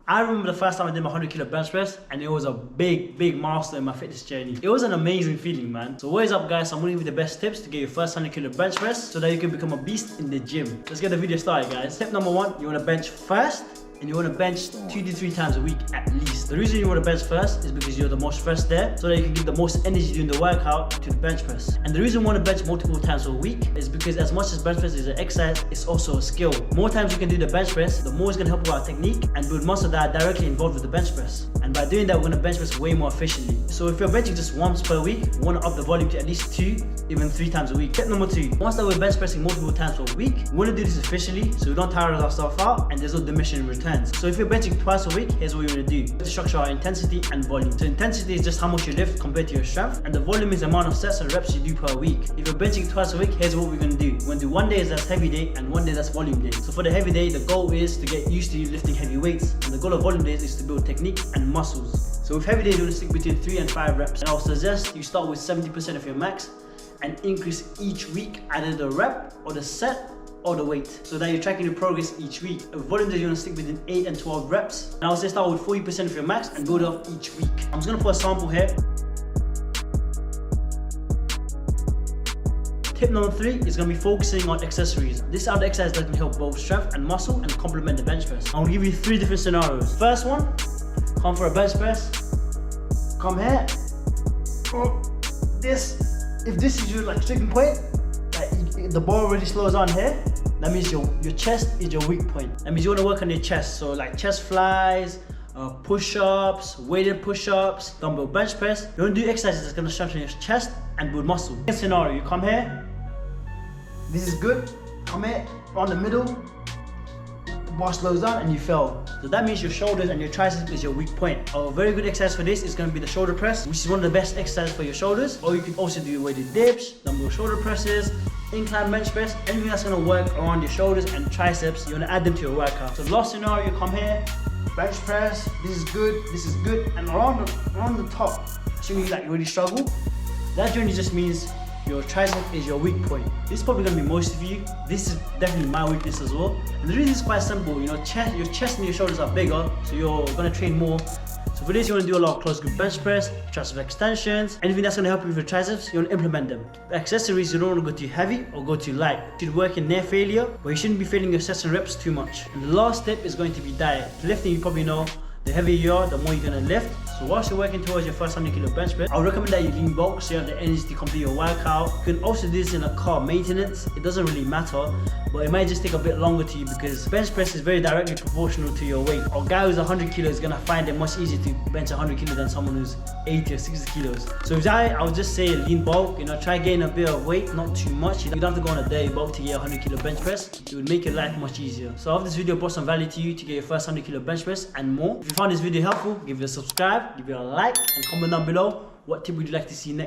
I remember the first time I did my 100 kilo bench press, and it was a big milestone in my fitness journey. It was an amazing feeling, man. So what is up, guys? I'm gonna give you the best tips to get your first 100 kilo bench press so that you can become a beast in the gym. Let's get the video started, guys. Tip number 1, you wanna bench first. And you want to bench 2 to 3 times a week at least. The reason you want to bench first is because you're the most fresh there, so that you can give the most energy during the workout to the bench press. And the reason you want to bench multiple times a week is because as much as bench press is an exercise, it's also a skill. More times you can do the bench press, the more it's going to help you with our technique and build muscle that are directly involved with the bench press. And by doing that, we're going to bench press way more efficiently. So if you're benching just once per week, you want to up the volume to at least 2, even 3 times a week. Tip number 2, once that we're bench pressing multiple times per week, we want to do this efficiently so we don't tire ourselves out and there's no diminishing returns. So if you're benching twice a week, here's what we're going to do. We have to structure our intensity and volume. So intensity is just how much you lift compared to your strength, and the volume is the amount of sets and reps you do per week. If you're benching twice a week, here's what we're going to do. We're going to do one day that's heavy day and one day that's volume day. So for the heavy day, the goal is to get used to lifting heavy weights, and the goal of volume days is to build technique and muscles. So with heavy days, you want to stick between 3 and 5 reps, and I'll suggest you start with 70% of your max and increase each week either the rep or the set or the weight, so that you're tracking your progress each week. With volume days, you want to stick between 8 and 12 reps. And I would say start with 40% of your max and build up each week. I'm just going to put a sample here. Tip number 3 is going to be focusing on accessories. This are the exercises that can help both strength and muscle and complement the bench press. I'm going to give you 3 different scenarios. First one, come for a bench press. Come here. If this is your like sticking point, the bar already slows on here, that means your chest is your weak point. That means you want to work on your chest. So like chest flies, push-ups, weighted push-ups, dumbbell bench press. You want to do exercises that's going to strengthen your chest and build muscle. Second scenario, you come here, this is good, come here, around the middle, the bar slows down and you fell. So that means your shoulders and your triceps is your weak point. A very good exercise for this is going to be the shoulder press, which is one of the best exercises for your shoulders. Or you can also do weighted dips, dumbbell shoulder presses, incline bench press, anything that's going to work around your shoulders and triceps, you want to add them to your workout. So last scenario, you come here, bench press, this is good, and around the top, assuming you really struggle, that generally just means your tricep is your weak point. This is probably going to be most of you. This is definitely my weakness as well. And the reason is quite simple, your chest and your shoulders are bigger, so you're going to train more. So for this, you want to do a lot of close grip bench press, tricep extensions, anything that's going to help you with your triceps, you want to implement them. The accessories, you don't want to go too heavy or go too light. You should work in near failure, but you shouldn't be failing your sets and reps too much. And the last step is going to be diet. Lifting, you probably know, the heavier you are, the more you're going to lift. So whilst you're working towards your first 100 kilo bench press, I would recommend that you lean bulk so you have the energy to complete your workout. You can also do this in a car maintenance. It doesn't really matter, but it might just take a bit longer to you because bench press is very directly proportional to your weight. A guy who's 100 kilos is going to find it much easier to bench 100 kilos than someone who's 80 or 60 kilos. So if I would just say lean bulk, try getting a bit of weight, not too much. You don't have to go on a dirty bulk to get a 100 kilo bench press. It would make your life much easier. So I hope this video brought some value to you to get your first 100 kilo bench press and more. If you found this video helpful, give it a subscribe, give it a like, and comment down below what tip would you like to see next.